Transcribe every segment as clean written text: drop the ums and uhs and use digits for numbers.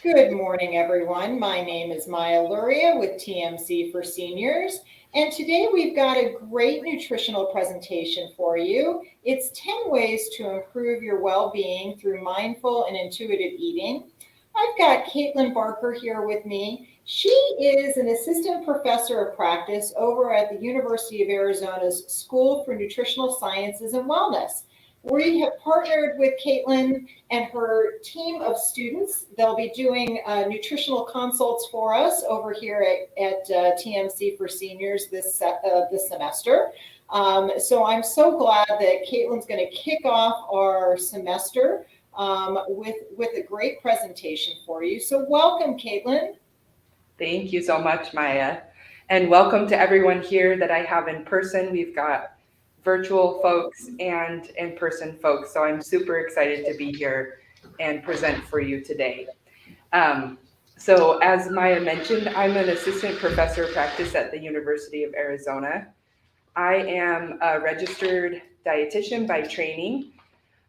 Good morning, everyone. My name is Maya Luria with TMC for Seniors, and today we've got a great nutritional presentation for you. It's 10 ways to improve your well-being through mindful and intuitive eating. I've got Katelyn Barker here with me. She is an assistant professor of practice over at the University of Arizona's School for Nutritional Sciences and Wellness. We have partnered with Katelyn and her team of students. They'll be doing nutritional consults for us over here at TMC for Seniors this semester. So I'm so glad that Katelyn's going to kick off our semester with a great presentation for you. So welcome, Katelyn. Thank you so much, Maya. And welcome to everyone here that I have in person. We've got virtual folks and in-person folks. So I'm super excited to be here and present for you today. So as Maya mentioned, I'm an assistant professor of practice at the University of Arizona. I am a registered dietitian by training.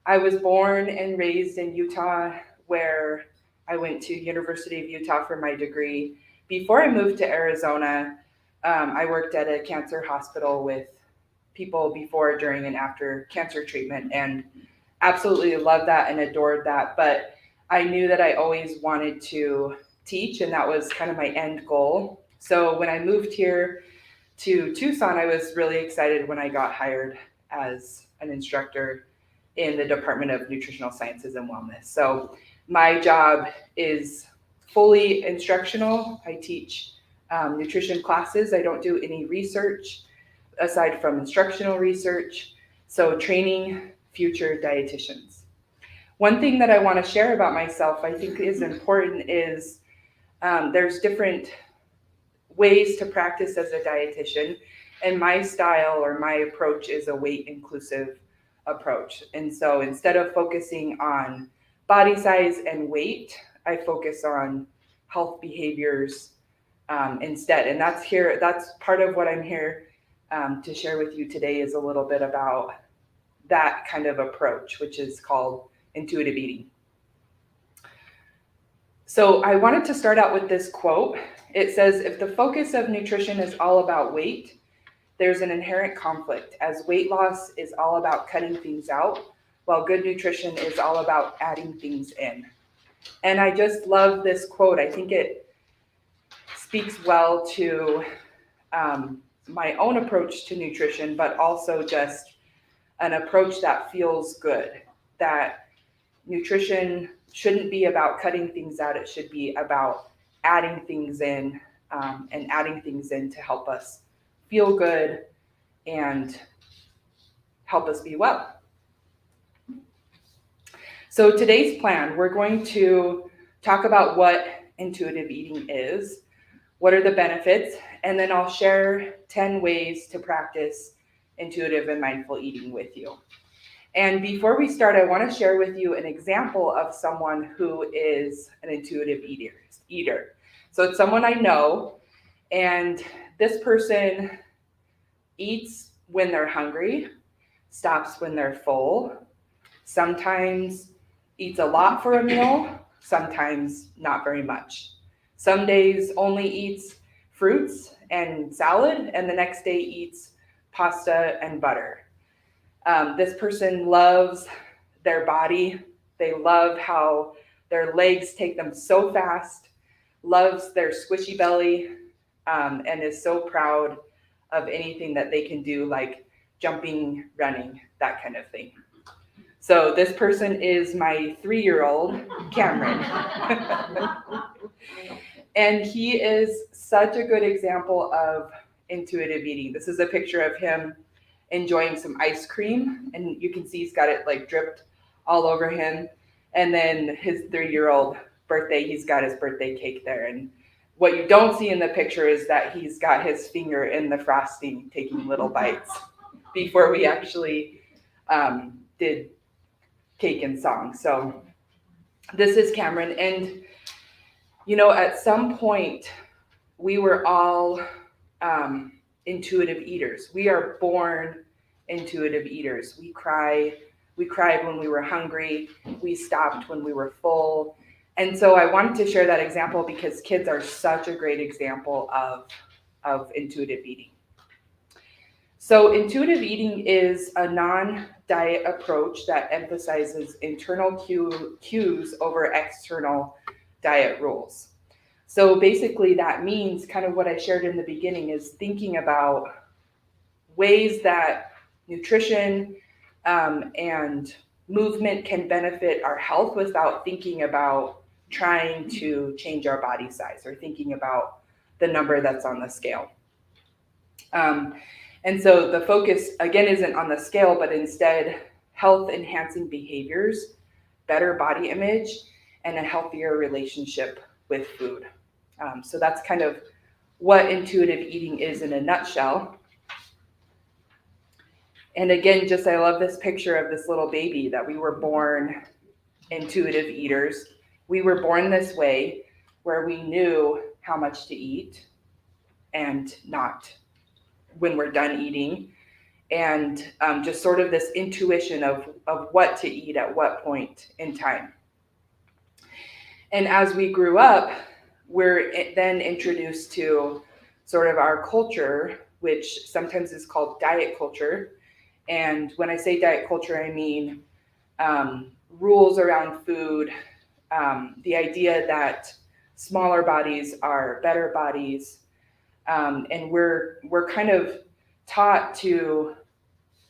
I was born and raised in Utah, where I went to University of Utah for my degree. Before I moved to Arizona, I worked at a cancer hospital with people before, during, and after cancer treatment, and absolutely loved that and adored that. But I knew that I always wanted to teach, and that was kind of my end goal. So when I moved here to Tucson, I was really excited when I got hired as an instructor in the Department of Nutritional Sciences and Wellness. So my job is fully instructional. I teach nutrition classes. I don't do any research aside from instructional research. So training future dietitians. One thing that I want to share about myself, I think is important, is there's different ways to practice as a dietitian, and my style or my approach is a weight inclusive approach. And so instead of focusing on body size and weight, I focus on health behaviors instead. And that's part of what I'm here to share with you today, is a little bit about that kind of approach, which is called intuitive eating. So I wanted to start out with this quote. It says, "If the focus of nutrition is all about weight, there's an inherent conflict, as weight loss is all about cutting things out, while good nutrition is all about adding things in." And I just love this quote. I think it speaks well to my own approach to nutrition, but also just an approach that feels good, that nutrition shouldn't be about cutting things out. It should be about adding things in, and adding things in to help us feel good and help us be well. So today's plan, we're going to talk about what intuitive eating is, what are the benefits, and then I'll share 10 ways to practice intuitive and mindful eating with you. And before we start, I want to share with you an example of someone who is an intuitive eater. So it's someone I know, and this person eats when they're hungry, stops when they're full, sometimes eats a lot for a meal, sometimes not very much. Some days only eats fruits and salad, and the next day eats pasta and butter. This person loves their body. They love how their legs take them so fast, loves their squishy belly, and is so proud of anything that they can do, like jumping, running, that kind of thing. So this person is my 3-year-old, Cameron. And he is such a good example of intuitive eating. This is a picture of him enjoying some ice cream, and you can see he's got it like dripped all over him. And then his 3-year-old birthday, he's got his birthday cake there. And what you don't see in the picture is that he's got his finger in the frosting, taking little bites before we actually did cake and song. So this is Cameron. And, you know, at some point, we were all intuitive eaters. We are born intuitive eaters. We cried when we were hungry. We stopped when we were full. And so I wanted to share that example because kids are such a great example of intuitive eating. So intuitive eating is a non-diet approach that emphasizes internal cues over external diet rules. So basically that means kind of what I shared in the beginning is thinking about ways that nutrition and movement can benefit our health without thinking about trying to change our body size or thinking about the number that's on the scale. And so the focus, again, isn't on the scale, but instead health enhancing behaviors, better body image, and a healthier relationship with food. So that's kind of what intuitive eating is in a nutshell. And again, just I love this picture of this little baby that we were born intuitive eaters. We were born this way where we knew how much to eat and not when we're done eating. And just sort of this intuition of what to eat at what point in time. And as we grew up, we're then introduced to sort of our culture, which sometimes is called diet culture. And when I say diet culture, I mean rules around food, the idea that smaller bodies are better bodies, and we're kind of taught to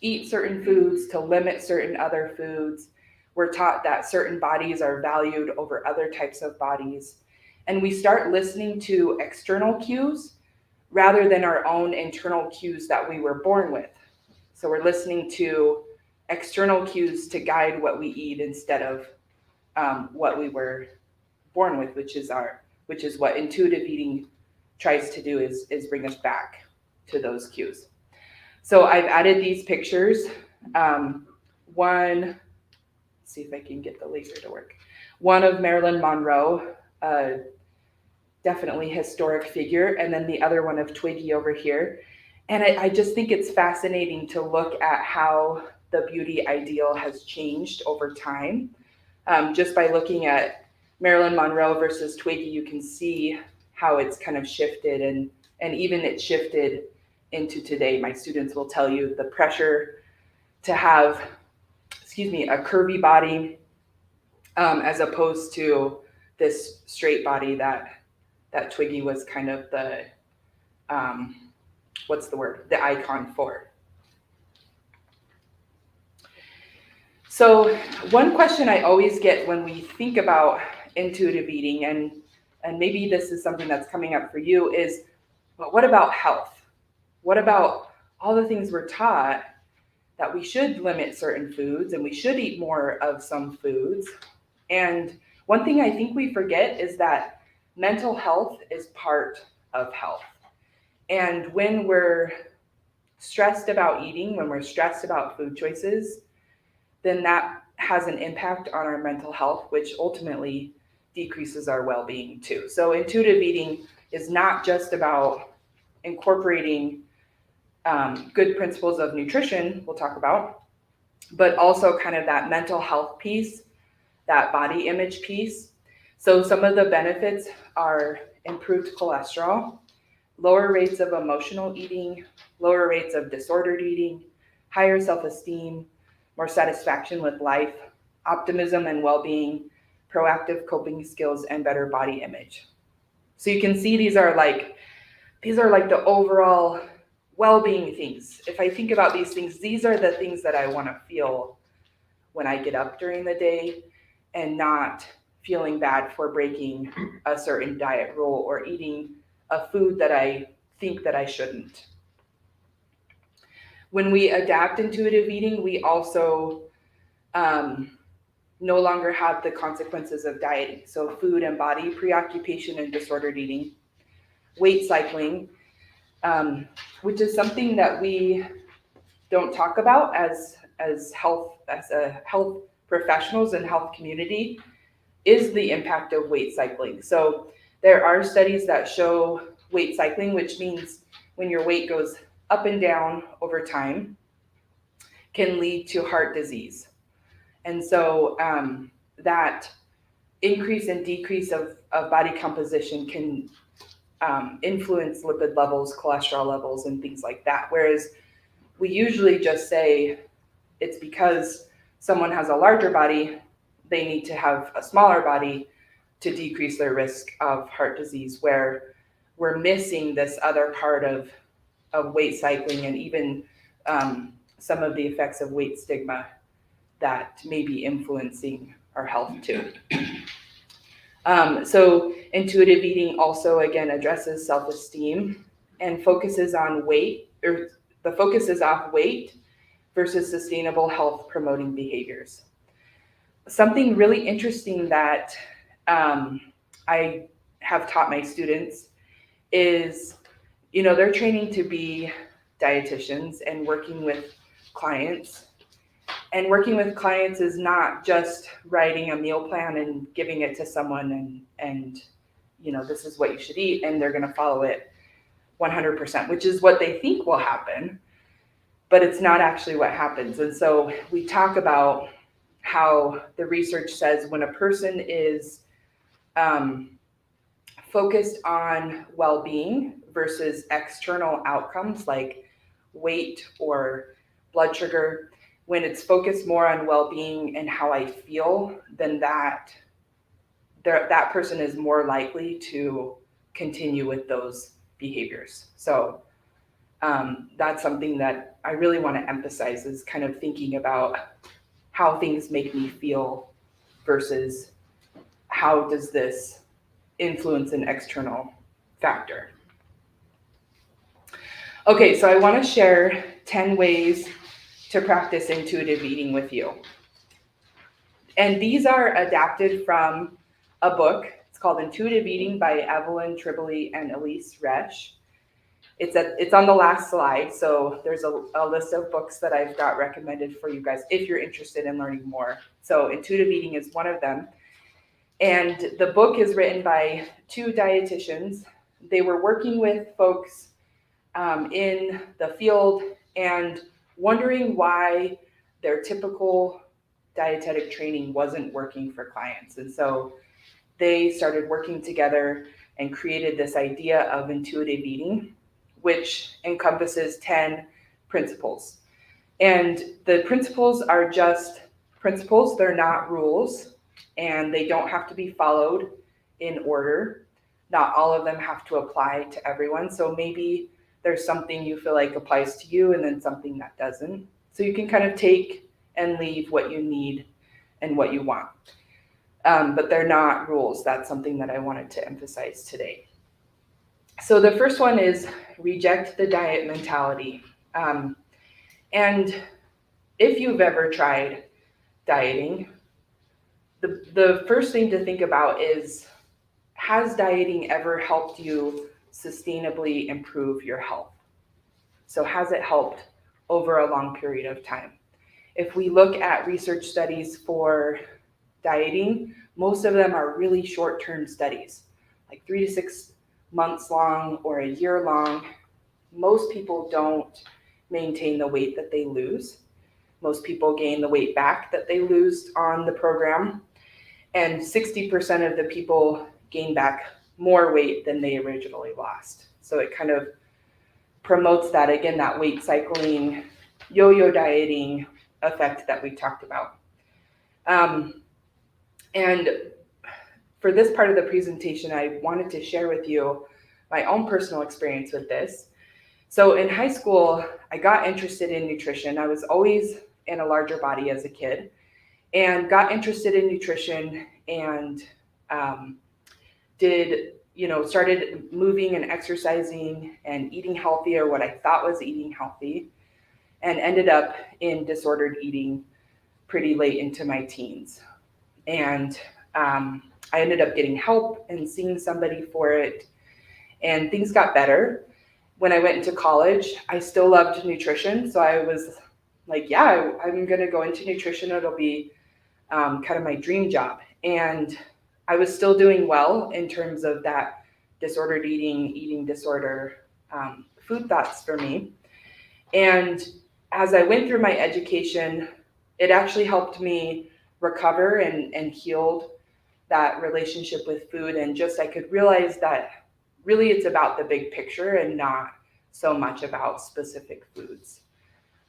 eat certain foods, to limit certain other foods. We're taught that certain bodies are valued over other types of bodies. And we start listening to external cues rather than our own internal cues that we were born with. So we're listening to external cues to guide what we eat instead of what we were born with, which is what intuitive eating tries to do is bring us back to those cues. So I've added these pictures. One, let's see if I can get the laser to work. One of Marilyn Monroe, definitely historic figure, and then the other one of Twiggy over here. And I just think it's fascinating to look at how the beauty ideal has changed over time. Just by looking at Marilyn Monroe versus Twiggy, you can see how it's kind of shifted and even it shifted into today. My students will tell you the pressure to have, a curvy body as opposed to this straight body that Twiggy was kind of the, the icon for. So one question I always get when we think about intuitive eating, and maybe this is something that's coming up for you, is, but what about health? What about all the things we're taught that we should limit certain foods and we should eat more of some foods? And one thing I think we forget is that mental health is part of health. And when we're stressed about eating, when we're stressed about food choices, then that has an impact on our mental health, which ultimately decreases our well-being too. So intuitive eating is not just about incorporating good principles of nutrition, we'll talk about, but also kind of that mental health piece, that body image piece. So some of the benefits are improved cholesterol, lower rates of emotional eating, lower rates of disordered eating, higher self-esteem, more satisfaction with life, optimism and well-being, proactive coping skills, and better body image. So you can see these are like the overall well-being things. If I think about these things, these are the things that I want to feel when I get up during the day, and not feeling bad for breaking a certain diet rule or eating a food that I think that I shouldn't. When we adapt intuitive eating, we also no longer have the consequences of dieting. So food and body preoccupation and disordered eating, weight cycling, which is something that we don't talk about as health professionals and health community, is the impact of weight cycling. So there are studies that show weight cycling, which means when your weight goes up and down over time, can lead to heart disease. And so that increase and decrease of body composition can influence lipid levels, cholesterol levels, and things like that. Whereas we usually just say it's because someone has a larger body, they need to have a smaller body to decrease their risk of heart disease, where we're missing this other part of weight cycling and even some of the effects of weight stigma that may be influencing our health too. So intuitive eating also, again, addresses self-esteem and focuses on weight, or the focus is off weight versus sustainable health promoting behaviors. Something really interesting that I have taught my students is, they're training to be dietitians and working with clients. And working with clients is not just writing a meal plan and giving it to someone and this is what you should eat, and they're going to follow it 100%, which is what they think will happen, but it's not actually what happens. And so we talk about how the research says when a person is focused on well-being versus external outcomes like weight or blood sugar, when it's focused more on well-being and how I feel, then that person is more likely to continue with those behaviors. So that's something that I really want to emphasize, is kind of thinking about how things make me feel versus how does this influence an external factor. Okay, so I want to share 10 ways to practice intuitive eating with you. And these are adapted from a book. It's called Intuitive Eating by Evelyn Tribole and Elise Resch. It's on the last slide, so there's a list of books that I've got recommended for you guys if you're interested in learning more. So Intuitive Eating is one of them. And the book is written by two dietitians. They were working with folks in the field and wondering why their typical dietetic training wasn't working for clients. And so they started working together and created this idea of intuitive eating, which encompasses 10 principles. And the principles are just principles, they're not rules, and they don't have to be followed in order. Not all of them have to apply to everyone. So maybe there's something you feel like applies to you and then something that doesn't. So you can kind of take and leave what you need and what you want. But they're not rules. That's something that I wanted to emphasize today. So the first one is reject the diet mentality. And if you've ever tried dieting, the first thing to think about is, has dieting ever helped you sustainably improve your health? So has it helped over a long period of time? If we look at research studies for dieting, most of them are really short-term studies, like 3 to 6 months long or a year long. Most people don't maintain the weight that they lose. Most people gain the weight back that they lose on the program. And 60% of the people gain back more weight than they originally lost. So it kind of promotes that, again, that weight cycling, yo-yo dieting effect that we talked about. And for this part of the presentation, I wanted to share with you my own personal experience with this. So in high school, I got interested in nutrition. I was always in a larger body as a kid and got interested in nutrition and started moving and exercising and eating healthy, or what I thought was eating healthy, and ended up in disordered eating pretty late into my teens. And I ended up getting help and seeing somebody for it, and things got better. When I went into college, I still loved nutrition, so I was like, yeah, I'm going to go into nutrition. It'll be kind of my dream job. And I was still doing well in terms of that disordered eating disorder, food thoughts for me. And as I went through my education, it actually helped me recover and healed that relationship with food, and just I could realize that really it's about the big picture and not so much about specific foods.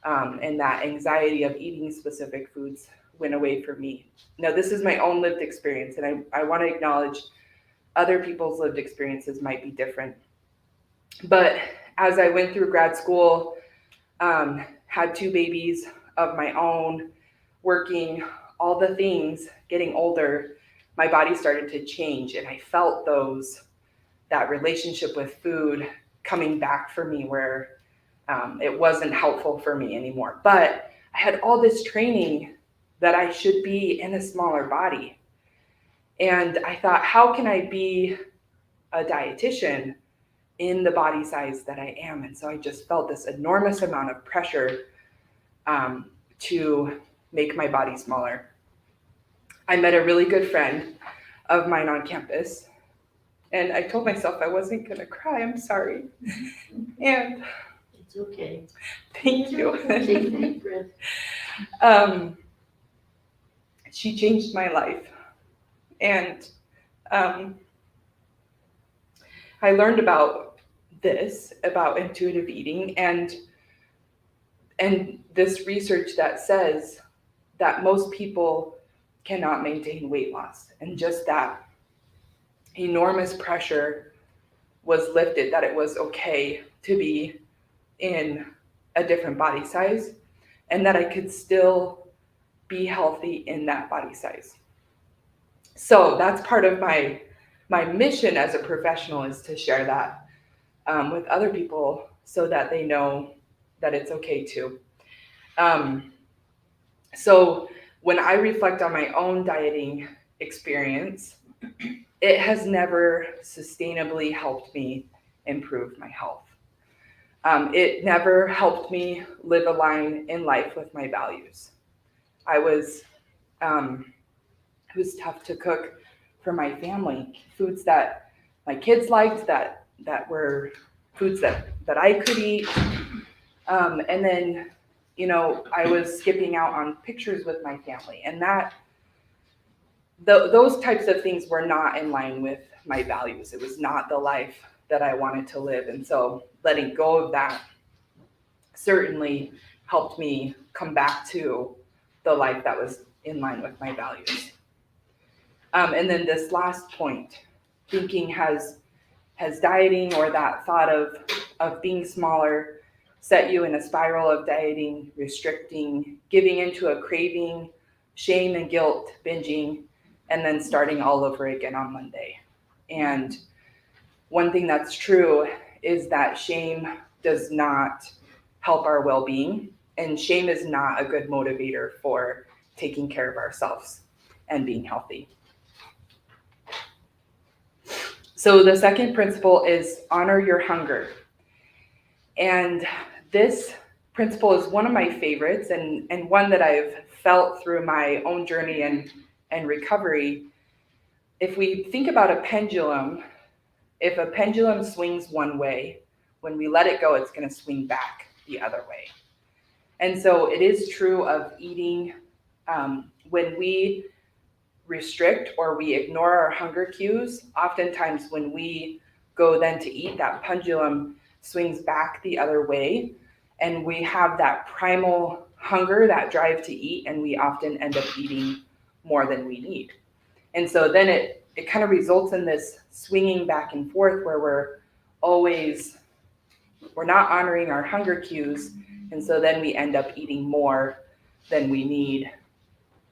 And that anxiety of eating specific foods went away for me. Now, this is my own lived experience, and I want to acknowledge other people's lived experiences might be different. But as I went through grad school, had 2 babies of my own, working, all the things, getting older, my body started to change, and I felt that relationship with food coming back for me where it wasn't helpful for me anymore. But I had all this training that I should be in a smaller body. And I thought, how can I be a dietitian in the body size that I am? And so I just felt this enormous amount of pressure to make my body smaller. I met a really good friend of mine on campus, and I told myself I wasn't going to cry. I'm sorry. And It's okay. thank you. Take a deep breath. She changed my life. And I learned about intuitive eating and this research that says that most people cannot maintain weight loss. And just that enormous pressure was lifted, that it was okay to be in a different body size and that I could still be healthy in that body size. So that's part of my mission as a professional, is to share that with other people so that they know that it's okay too. So when I reflect on my own dieting experience, it has never sustainably helped me improve my health. It never helped me live a line in life with my values. It was tough to cook for my family, foods that my kids liked, that were foods that I could eat. And then, I was skipping out on pictures with my family, and those types of things were not in line with my values. It was not the life that I wanted to live. And so letting go of that certainly helped me come back to the life that was in line with my values. And then this last point, thinking has dieting, or that thought of being smaller, set you in a spiral of dieting, restricting, giving into a craving, shame and guilt, binging, and then starting all over again on Monday. And one thing that's true is that shame does not help our well-being, and shame is not a good motivator for taking care of ourselves and being healthy. So the second principle is honor your hunger. And this principle is one of my favorites, and one that I've felt through my own journey and recovery. If we think about a pendulum, if a pendulum swings one way, when we let it go, it's going to swing back the other way. And so it is true of eating. When we restrict or we ignore our hunger cues, oftentimes when we go then to eat, that pendulum swings back the other way, and we have that primal hunger, that drive to eat, and we often end up eating more than we need. And so then it kind of results in this swinging back and forth where we're not honoring our hunger cues, and so then we end up eating more than we need.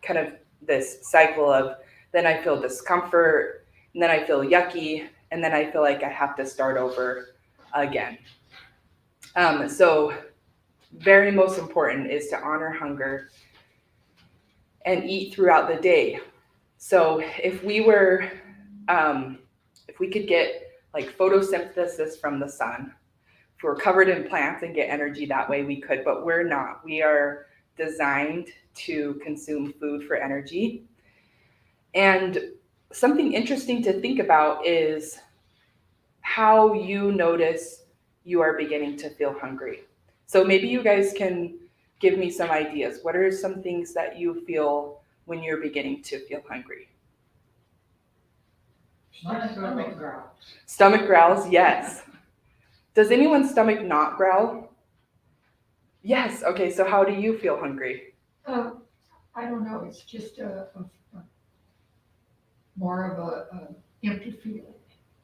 Kind of this cycle of, then I feel discomfort, and then I feel yucky, and then I feel like I have to start over again. So very most important is to honor hunger and eat throughout the day. So if we could get like photosynthesis from the sun, if we're covered in plants and get energy that way, we could, but we're not. We are designed to consume food for energy. And something interesting to think about is how you notice you are beginning to feel hungry. So maybe you guys can give me some ideas. What are some things that you feel when you're beginning to feel hungry? My stomach growls. Stomach growls, yes. Does anyone's stomach not growl? Yes. Okay, so how do you feel hungry? I don't know, it's just more of a empty feeling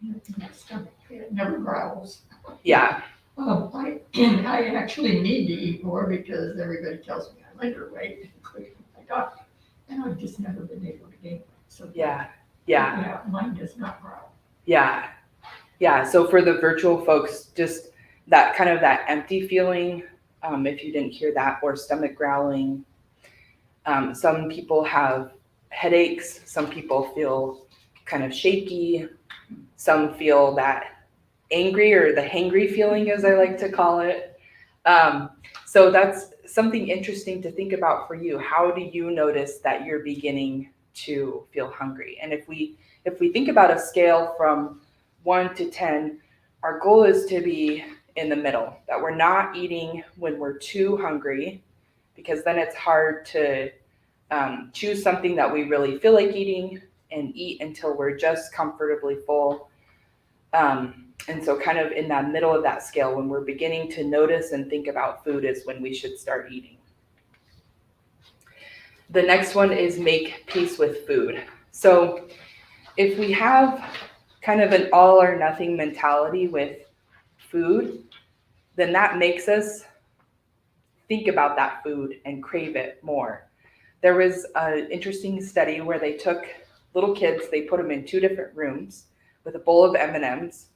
in my stomach. It never growls. Yeah, I actually need to eat more because everybody tells me I'm underweight, including my doctor. And I've just never been able to gain weight. So yeah, mine does not growl. yeah. So for the virtual folks, just that kind of that empty feeling, if you didn't hear that, or stomach growling. Some people have headaches. Some people feel kind of shaky. Some feel that angry, or the hangry feeling, as I like to call it. So that's something interesting to think about for you. How do you notice that you're beginning to feel hungry? And if we think about a scale from 1 to 10, our goal is to be in the middle, that we're not eating when we're too hungry, because then it's hard to choose something that we really feel like eating and eat until we're just comfortably full. And so kind of in that middle of that scale, when we're beginning to notice and think about food, is when we should start eating. The next one is make peace with food. So if we have kind of an all or nothing mentality with food, then that makes us think about that food and crave it more. There was an interesting study where they took little kids, they put them in 2 different rooms with a bowl of M&Ms.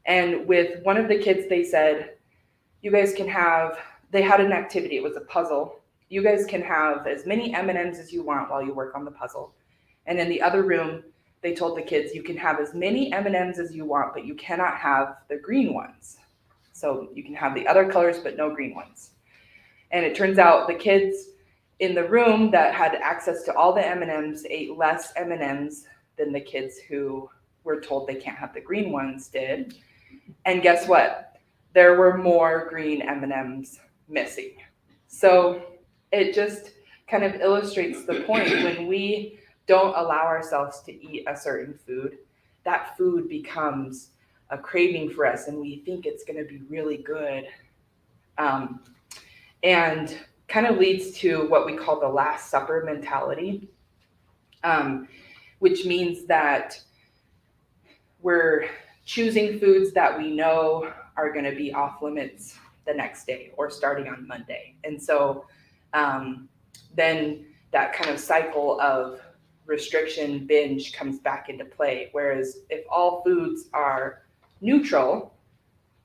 And with one of the kids, they said, you guys can have, they had an activity, it was a puzzle. You guys can have as many M&Ms as you want while you work on the puzzle. And in the other room, they told the kids, you can have as many M&Ms as you want, but you cannot have the green ones. So you can have the other colors, but no green ones. And it turns out the kids in the room that had access to all the M&Ms ate less M&Ms than the kids who were told they can't have the green ones did. And guess what? There were more green M&Ms missing. So it just kind of illustrates the point. When we don't allow ourselves to eat a certain food, that food becomes a craving for us, and we think it's going to be really good. And kind of leads to what we call the Last Supper mentality, which means that we're choosing foods that we know are going to be off limits the next day or starting on Monday. And so then that kind of cycle of restriction binge comes back into play. Whereas if all foods are neutral,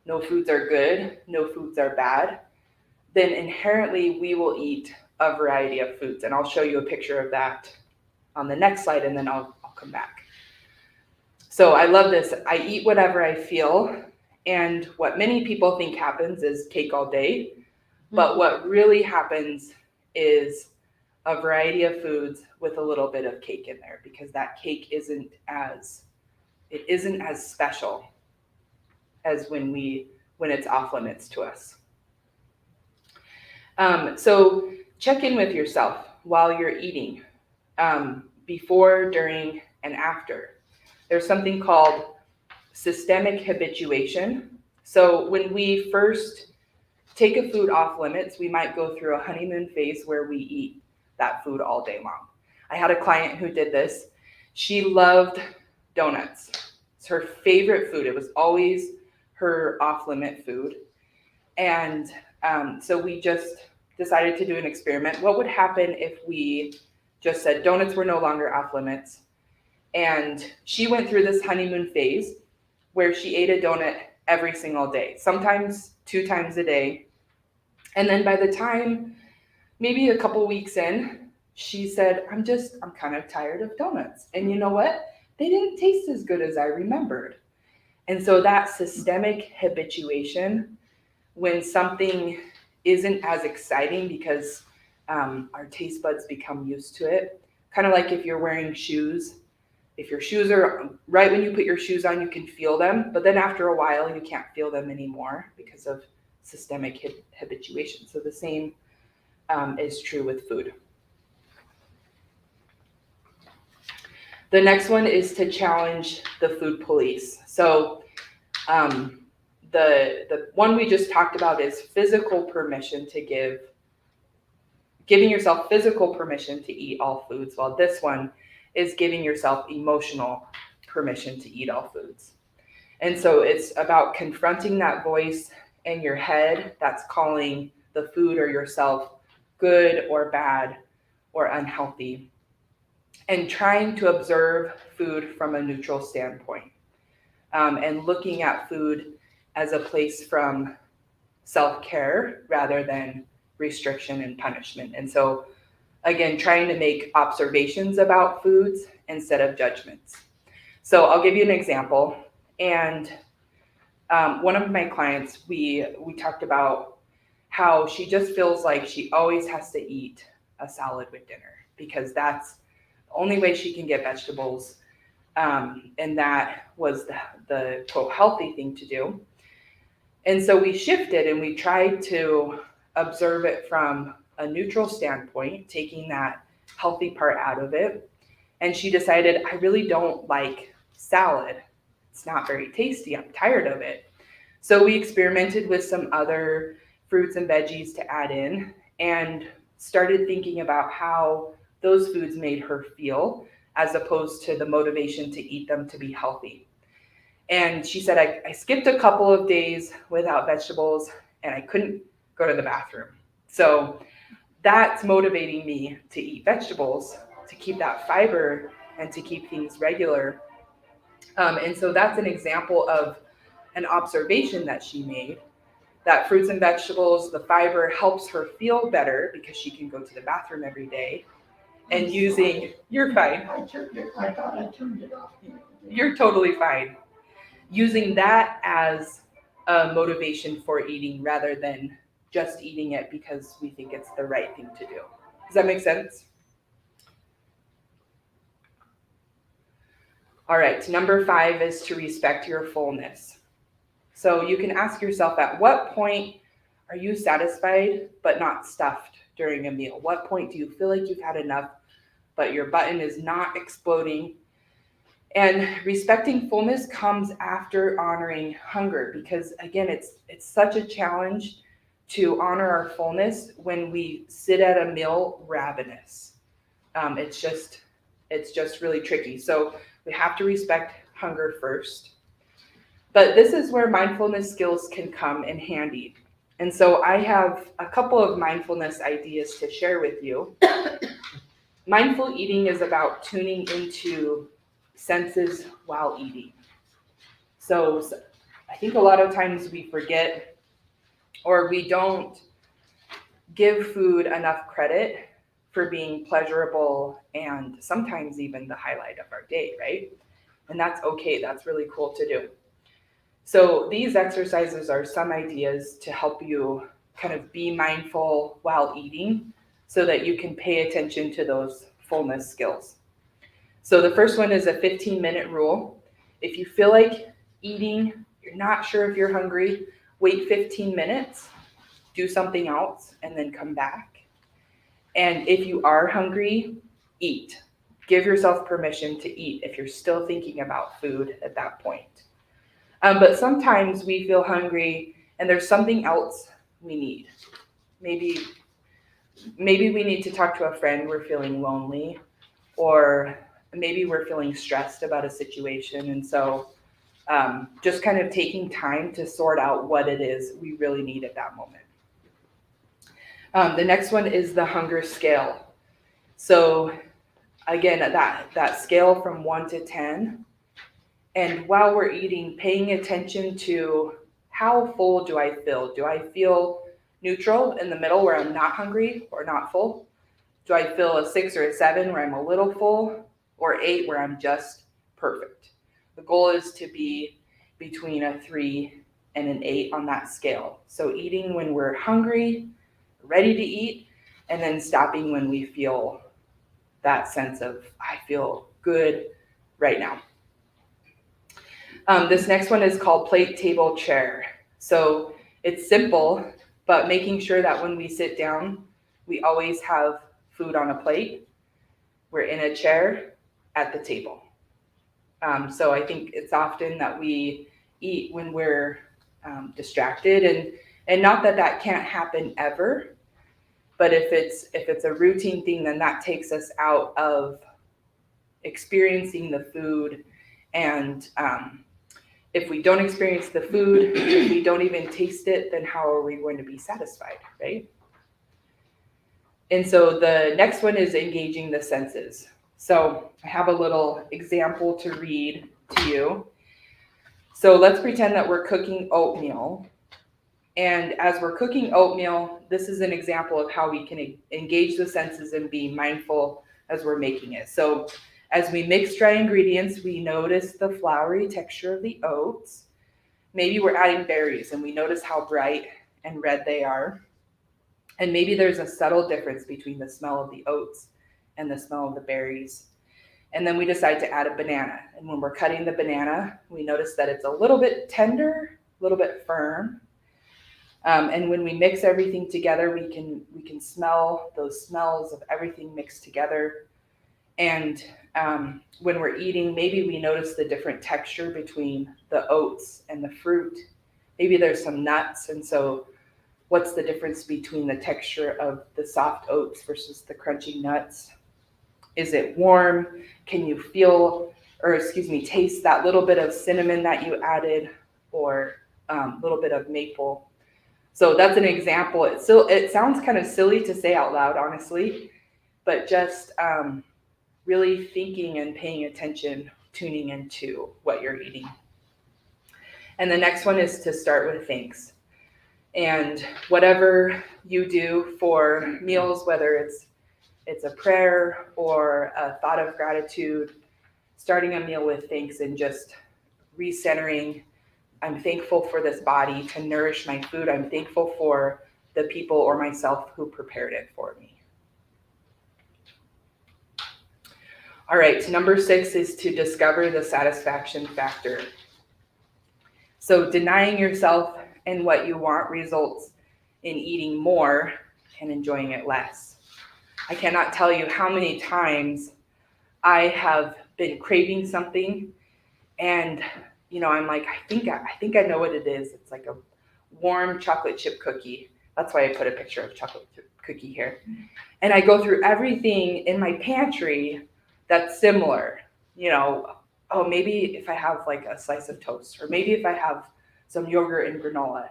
no foods are good, no foods are bad, then inherently we will eat a variety of foods. And I'll show you a picture of that on the next slide, and then I'll come back. So I love this. I eat whatever I feel. And what many people think happens is cake all day. But what really happens is a variety of foods with a little bit of cake in there, because that cake isn't as special as when it's off limits to us. So check in with yourself while you're eating, before, during, and after. There's something called systemic habituation. So when we first take a food off limits, we might go through a honeymoon phase where we eat that food all day long. I had a client who did this. She loved donuts. It's her favorite food. It was always her off-limit food. And so we just decided to do an experiment. What would happen if we just said donuts were no longer off limits? And she went through this honeymoon phase where she ate a donut every single day, sometimes 2 times a day. And then by the time, maybe a couple weeks in, she said, I'm kind of tired of donuts. And you know what? They didn't taste as good as I remembered. And so that systemic habituation, when something isn't as exciting because our taste buds become used to it, kind of like if you're wearing shoes. If your shoes are, right when you put your shoes on, you can feel them, but then after a while, you can't feel them anymore because of systemic habituation. So the same is true with food. The next one is to challenge the food police. So the one we just talked about is physical permission to giving yourself physical permission to eat all foods, while this one is giving yourself emotional permission to eat all foods. And so it's about confronting that voice in your head that's calling the food or yourself good or bad or unhealthy, and trying to observe food from a neutral standpoint, and looking at food as a place from self-care rather than restriction and punishment. And so again, trying to make observations about foods instead of judgments. So I'll give you an example. And one of my clients, we talked about how she just feels like she always has to eat a salad with dinner because that's the only way she can get vegetables. And that was the quote healthy thing to do. And so we shifted and we tried to observe it from a neutral standpoint, taking that healthy part out of it. And she decided, I really don't like salad. It's not very tasty. I'm tired of it. So we experimented with some other fruits and veggies to add in and started thinking about how those foods made her feel as opposed to the motivation to eat them to be healthy. And she said, I skipped a couple of days without vegetables and I couldn't go to the bathroom. So that's motivating me to eat vegetables, to keep that fiber and to keep things regular. And so that's an example of an observation that she made, that fruits and vegetables, the fiber helps her feel better because she can go to the bathroom every day. And using, you're fine. I thought I turned it off. You're totally fine. Using that as a motivation for eating rather than just eating it because we think it's the right thing to do. Does that make sense? All right, number 5 is to respect your fullness. So you can ask yourself, at what point are you satisfied but not stuffed during a meal? What point do you feel like you've had enough but your button is not exploding? And respecting fullness comes after honoring hunger, because again, it's such a challenge to honor our fullness when we sit at a meal ravenous. It's just really tricky. So we have to respect hunger first. But this is where mindfulness skills can come in handy. And so I have a couple of mindfulness ideas to share with you. Mindful eating is about tuning into senses while eating. So I think a lot of times we forget or we don't give food enough credit for being pleasurable and sometimes even the highlight of our day, right? And that's okay. That's really cool to do. So these exercises are some ideas to help you kind of be mindful while eating so that you can pay attention to those fullness skills. So the first one is a 15-minute rule. If you feel like eating, you're not sure if you're hungry, wait 15 minutes, do something else, and then come back. And if you are hungry, eat. Give yourself permission to eat if you're still thinking about food at that point. But sometimes we feel hungry and there's something else we need. Maybe we need to talk to a friend, we're feeling lonely, or maybe we're feeling stressed about a situation. And so just kind of taking time to sort out what it is we really need at that moment. The next one is the hunger scale. So again, that scale from 1 to 10. And while we're eating, paying attention to how full do I feel? Do I feel neutral in the middle where I'm not hungry or not full? Do I feel a 6 or a 7 where I'm a little full, or 8 where I'm just perfect? The goal is to be between a 3 and an 8 on that scale. So eating when we're hungry, ready to eat, and then stopping when we feel that sense of, I feel good right now. This next one is called plate, table, chair. So it's simple, but making sure that when we sit down, we always have food on a plate. We're in a chair at the table. So I think it's often that we eat when we're distracted, and not that that can't happen ever, but if it's a routine thing, then that takes us out of experiencing the food. And if we don't experience the food, if we don't even taste it, then how are we going to be satisfied, right? And so the next one is engaging the senses. So I have a little example to read to you. So let's pretend that we're cooking oatmeal. And as we're cooking oatmeal, this is an example of how we can engage the senses and be mindful as we're making it. So as we mix dry ingredients, we notice the floury texture of the oats. Maybe we're adding berries and we notice how bright and red they are. And maybe there's a subtle difference between the smell of the oats and the smell of the berries. And then we decide to add a banana. And when we're cutting the banana, we notice that it's a little bit tender, a little bit firm. And when we mix everything together, we can smell those smells of everything mixed together. And when we're eating, maybe we notice the different texture between the oats and the fruit. Maybe there's some nuts. And so what's the difference between the texture of the soft oats versus the crunchy nuts? Is it warm? Can you taste that little bit of cinnamon that you added, or a little bit of maple? So that's an example. It sounds kind of silly to say out loud, honestly, but just really thinking and paying attention, tuning into what you're eating. And the next one is to start with thanks. And whatever you do for meals, whether it's a prayer or a thought of gratitude, starting a meal with thanks and just recentering. I'm thankful for this body to nourish my food. I'm thankful for the people or myself who prepared it for me. All right, number 6 is to discover the satisfaction factor. So denying yourself and what you want results in eating more and enjoying it less. I cannot tell you how many times I have been craving something, and I'm like, I think I know what it is. It's like a warm chocolate chip cookie. That's why I put a picture of chocolate chip cookie here. And I go through everything in my pantry that's similar. Oh, maybe if I have like a slice of toast, or maybe if I have some yogurt and granola,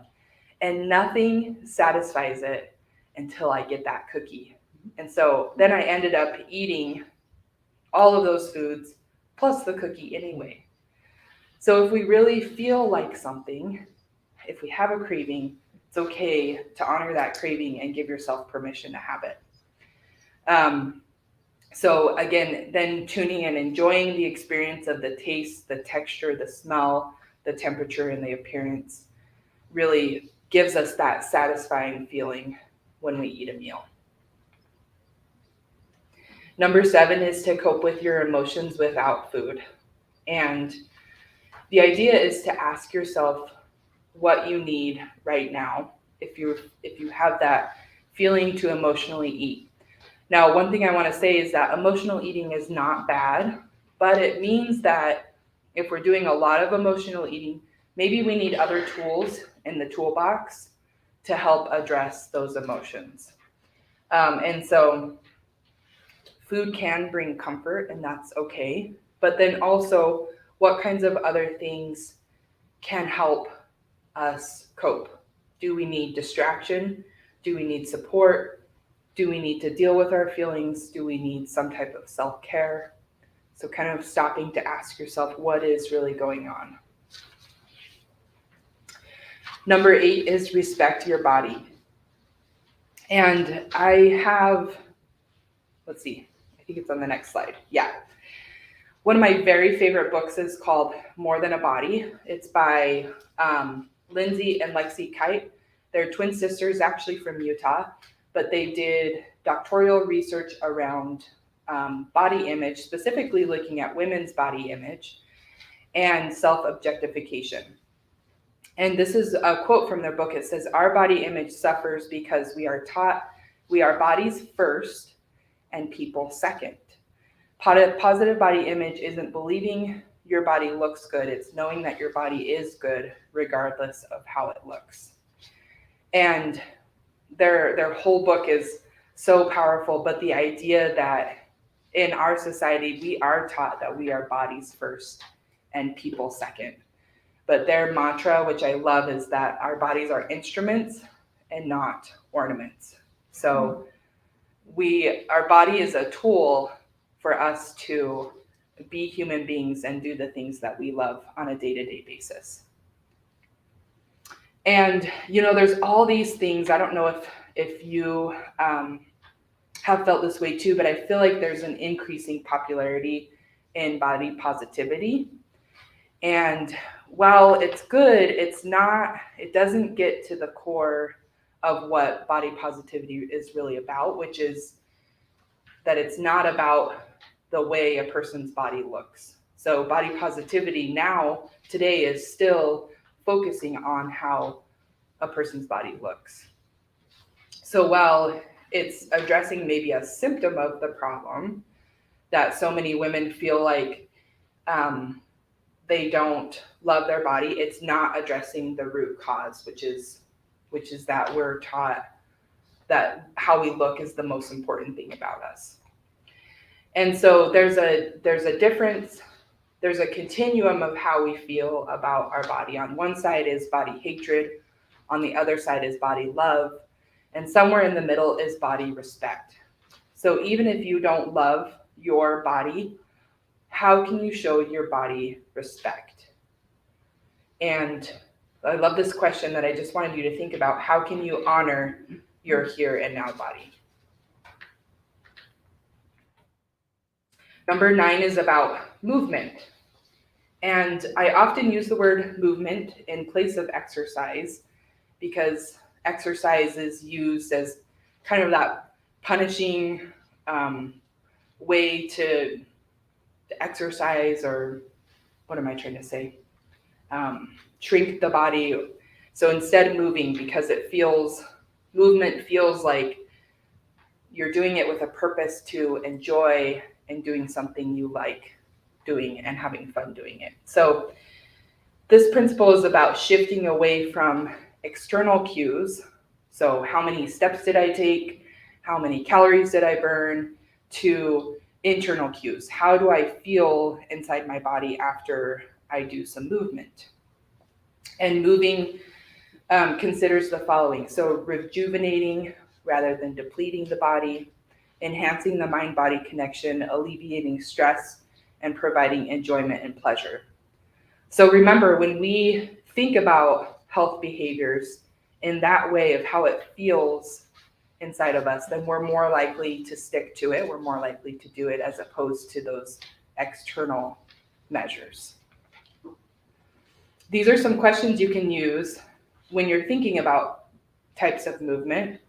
and nothing satisfies it until I get that cookie. And so then I ended up eating all of those foods plus the cookie anyway. So if we really feel like something, if we have a craving, it's okay to honor that craving and give yourself permission to have it. So again, then tuning and enjoying the experience of the taste, the texture, the smell, the temperature, and the appearance really gives us that satisfying feeling when we eat a meal. Number 7 is to cope with your emotions without food. And the idea is to ask yourself what you need right now if you have that feeling to emotionally eat. Now, one thing I want to say is that emotional eating is not bad, but it means that if we're doing a lot of emotional eating, maybe we need other tools in the toolbox to help address those emotions. And so food can bring comfort, and that's okay. But then also, what kinds of other things can help us cope? Do we need distraction? Do we need support? Do we need to deal with our feelings? Do we need some type of self-care? So kind of stopping to ask yourself, what is really going on? Number 8 is respect your body. And I have, I think it's on the next slide. Yeah. One of my very favorite books is called More Than a Body. It's by Lindsay and Lexi Kite. They're twin sisters, actually from Utah, but they did doctoral research around body image, specifically looking at women's body image and self-objectification. And this is a quote from their book. It says, "Our body image suffers because we are taught we are bodies first and people second. Positive body image isn't believing your body looks good. It's knowing that your body is good regardless of how it looks. And their whole book is so powerful, but the idea that in our society, we are taught that we are bodies first and people second. But their mantra, which I love, is that our bodies are instruments and not ornaments. So our body is a tool for us to be human beings and do the things that we love on a day-to-day basis. And, there's all these things. I don't know if you have felt this way too, but I feel like there's an increasing popularity in body positivity. And while it's good, it doesn't get to the core of what body positivity is really about, which is that it's not about the way a person's body looks. So body positivity today is still focusing on how a person's body looks. So while it's addressing maybe a symptom of the problem, that so many women feel like they don't love their body, it's not addressing the root cause, which is that we're taught that how we look is the most important thing about us. And so there's a difference, there's a continuum of how we feel about our body. On one side is body hatred, on the other side is body love, and somewhere in the middle is body respect. So even if you don't love your body, how can you show your body respect? And I love this question that I just wanted you to think about. How can you honor your here and now body? Number 9 is about movement. And I often use the word movement in place of exercise because exercise is used as kind of that punishing way to exercise, or what am I trying to say? Shrink the body. So instead moving, because movement feels like you're doing it with a purpose to enjoy and doing something you like doing and having fun doing it. So this principle is about shifting away from external cues. So how many steps did I take? How many calories did I burn? To internal cues. How do I feel inside my body after I do some movement? And moving considers the following. So rejuvenating rather than depleting the body, enhancing the mind-body connection, alleviating stress, and providing enjoyment and pleasure. So remember, when we think about health behaviors in that way of how it feels inside of us, then we're more likely to stick to it. We're more likely to do it as opposed to those external measures. These are some questions you can use when you're thinking about types of movement.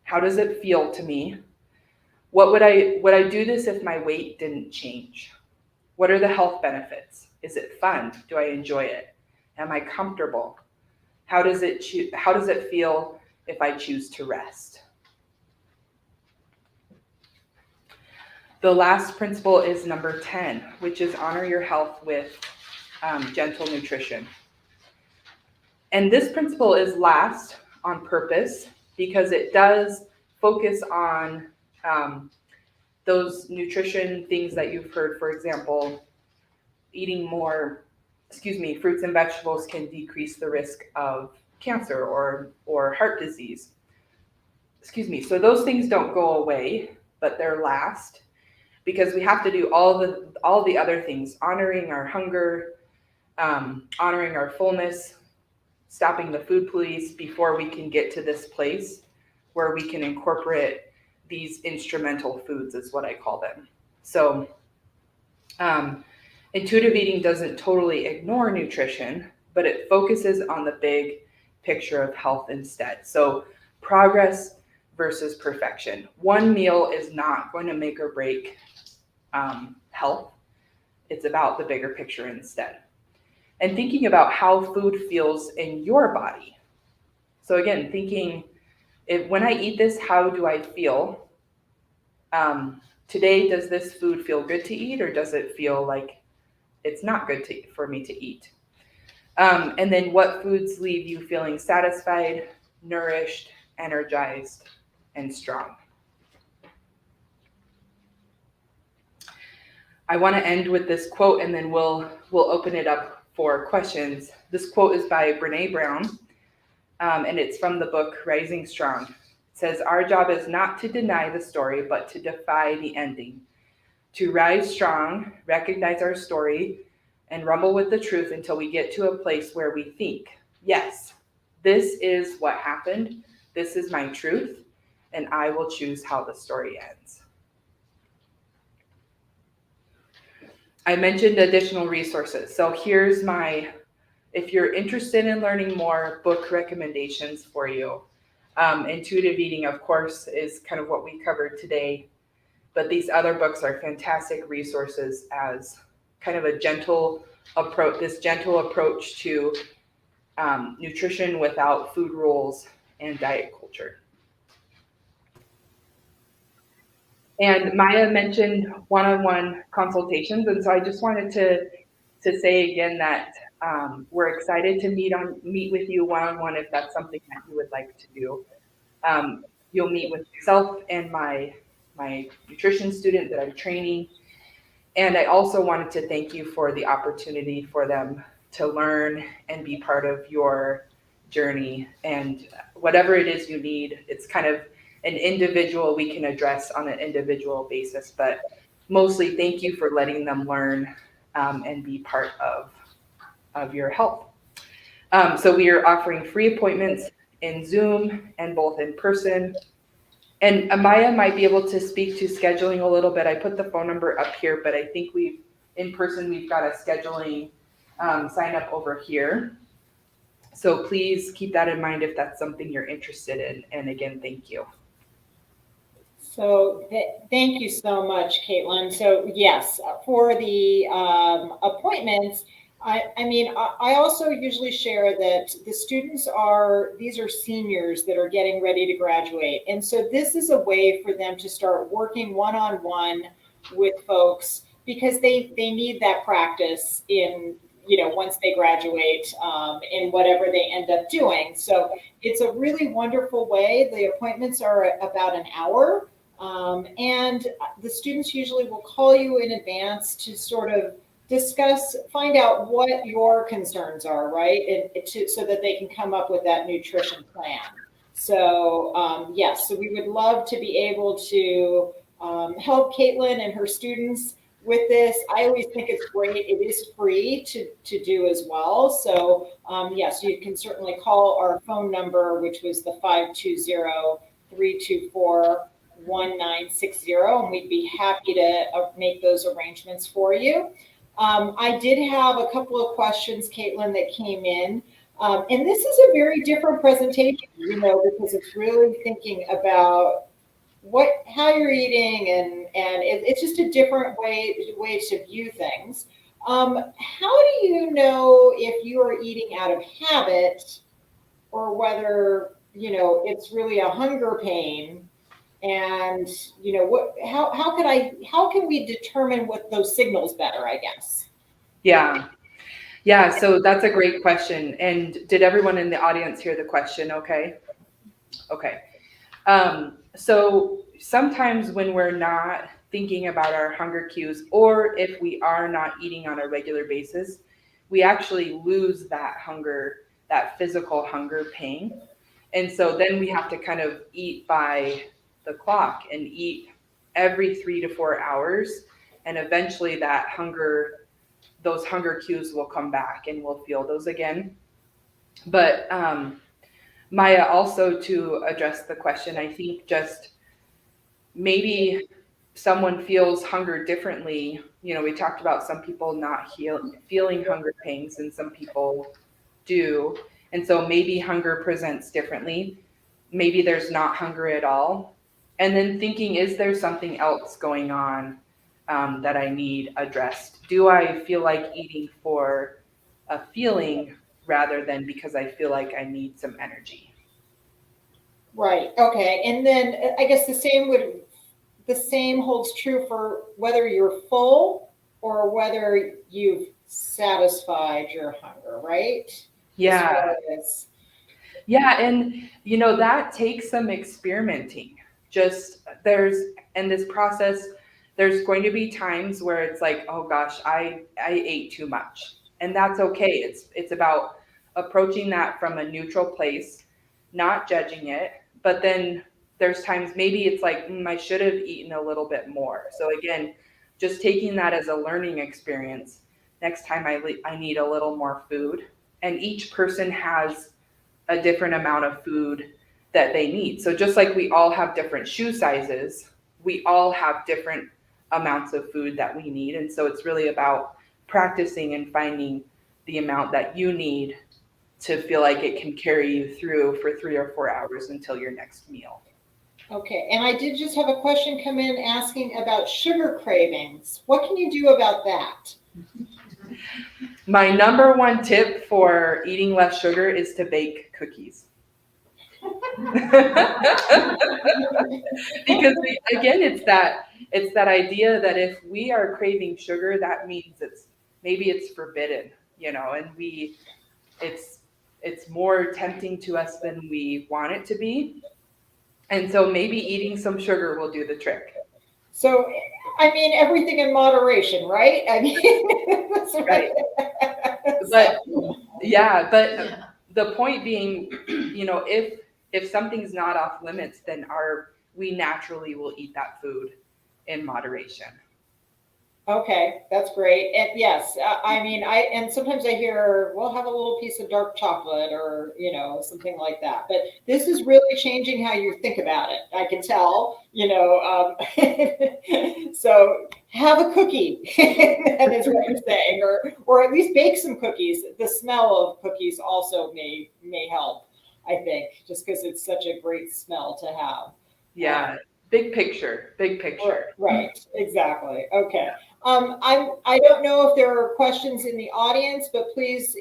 How does it feel to me? Would I do this if my weight didn't change? What are the health benefits? Is it fun? Do I enjoy it? Am I comfortable? How does it feel if I choose to rest? The last principle is number 10, which is honor your health with gentle nutrition. And this principle is last on purpose because it does focus on those nutrition things that you've heard. For example, eating more, fruits and vegetables can decrease the risk of cancer or heart disease. So those things don't go away, but they're last because we have to do all the other things, honoring our hunger, honoring our fullness, stopping the food police before we can get to this place where we can incorporate these instrumental foods, is what I call them. So intuitive eating doesn't totally ignore nutrition, but it focuses on the big picture of health instead. So progress versus perfection. One meal is not going to make or break health. It's about the bigger picture instead. And thinking about how food feels in your body. So again, thinking, when I eat this, how do I feel? today, does this food feel good to eat, or does it feel like it's not good for me to eat? And then what foods leave you feeling satisfied, nourished, energized, and strong? I want to end with this quote, and then we'll open it up for questions. This quote is by Brene Brown, and it's from the book Rising Strong. It says, "Our job is not to deny the story, but to defy the ending. To rise strong, recognize our story, and rumble with the truth until we get to a place where we think, yes, this is what happened, this is my truth, and I will choose how the story ends." I mentioned additional resources. So here's my, if you're interested in learning more, book recommendations for you. Intuitive Eating, of course, is kind of what we covered today. But these other books are fantastic resources as kind of a gentle approach to nutrition without food rules and diet culture. And Maya mentioned one-on-one consultations, and so I just wanted to say again that we're excited to meet with you one-on-one if that's something that you would like to do. You'll meet with myself and my nutrition student that I'm training. And I also wanted to thank you for the opportunity for them to learn and be part of your journey. And whatever it is you need, it's kind of an individual we can address on an individual basis. But mostly, thank you for letting them learn and be part of your health. So we are offering free appointments in Zoom and both in person. And Amaya might be able to speak to scheduling a little bit. I put the phone number up here, but I think we've got a scheduling sign up over here. So please keep that in mind if that's something you're interested in. And again, thank you. So thank you so much, Katelyn. So yes, for the appointments, I also usually share that the students these are seniors that are getting ready to graduate. And so this is a way for them to start working one-on-one with folks because they need that practice in, once they graduate in whatever they end up doing. So it's a really wonderful way. The appointments are about an hour. And the students usually will call you in advance to sort of find out what your concerns are, right? So that they can come up with that nutrition plan. So yes, so we would love to be able to help Katelyn and her students with this. I always think it's great. It is free to do as well. So yes, you can certainly call our phone number, which was the 520-324-1960, and we'd be happy to make those arrangements for you. I did have a couple of questions, Katelyn, that came in. And this is a very different presentation, because it's really thinking about how you're eating, and it's just a different way to view things. How do you know if you are eating out of habit or whether, it's really a hunger pain? And how can we determine what those signals better, I guess? Yeah, so that's a great question. And did everyone in the audience hear the question okay? So sometimes when we're not thinking about our hunger cues, or if we are not eating on a regular basis, we actually lose that hunger, that physical hunger pang. And so then we have to kind of eat by the clock and eat every 3 to 4 hours. And eventually those hunger cues will come back and we'll feel those again. But Maya, also to address the question, I think just maybe someone feels hunger differently. We talked about some people not feeling hunger pangs and some people do. And so maybe hunger presents differently. Maybe there's not hunger at all. And then thinking, is there something else going on that I need addressed? Do I feel like eating for a feeling rather than because I feel like I need some energy? Right. Okay. And then I guess the same would the same holds true for whether you're full or whether you've satisfied your hunger, right? Yeah. As far as, Yeah, and that takes some experimenting. Just in this process, there's going to be times where it's like, oh gosh, I ate too much. And that's okay. It's about approaching that from a neutral place, not judging it. But then there's times maybe it's like, I should have eaten a little bit more. So again, just taking that as a learning experience. Next time I need a little more food. And each person has a different amount of food that they need. So just like we all have different shoe sizes, we all have different amounts of food that we need. And so it's really about practicing and finding the amount that you need to feel like it can carry you through for 3 or 4 hours until your next meal. okay. And I did just have a question come in asking about sugar cravings. What can you do about that? My number one tip for eating less sugar is to bake cookies. Because again, it's that idea that if we are craving sugar, that means it's forbidden, and it's more tempting to us than we want it to be. And so maybe eating some sugar will do the trick. So, I mean, everything in moderation, right? I mean, that's Right. But the point being, if something's not off limits, then we naturally will eat that food in moderation. Okay, that's great. And yes, I mean, and sometimes I hear we'll have a little piece of dark chocolate or something like that. But this is really changing how you think about it. I can tell, so have a cookie. That is what you're saying, or at least bake some cookies. The smell of cookies also may help. I think just because it's such a great smell to have. Yeah. Big picture. Right, exactly. Okay. I don't know if there are questions in the audience, but please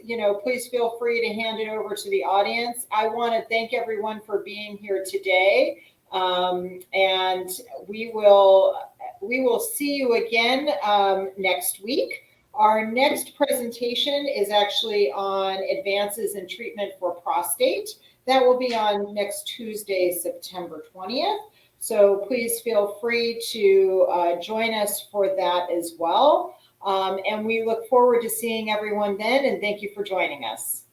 feel free to hand it over to the audience. I want to thank everyone for being here today. And we will see you again next week. Our next presentation is actually on advances in treatment for prostate. That will be on next Tuesday, September 20th. So please feel free to join us for that as well. And we look forward to seeing everyone then, and thank you for joining us.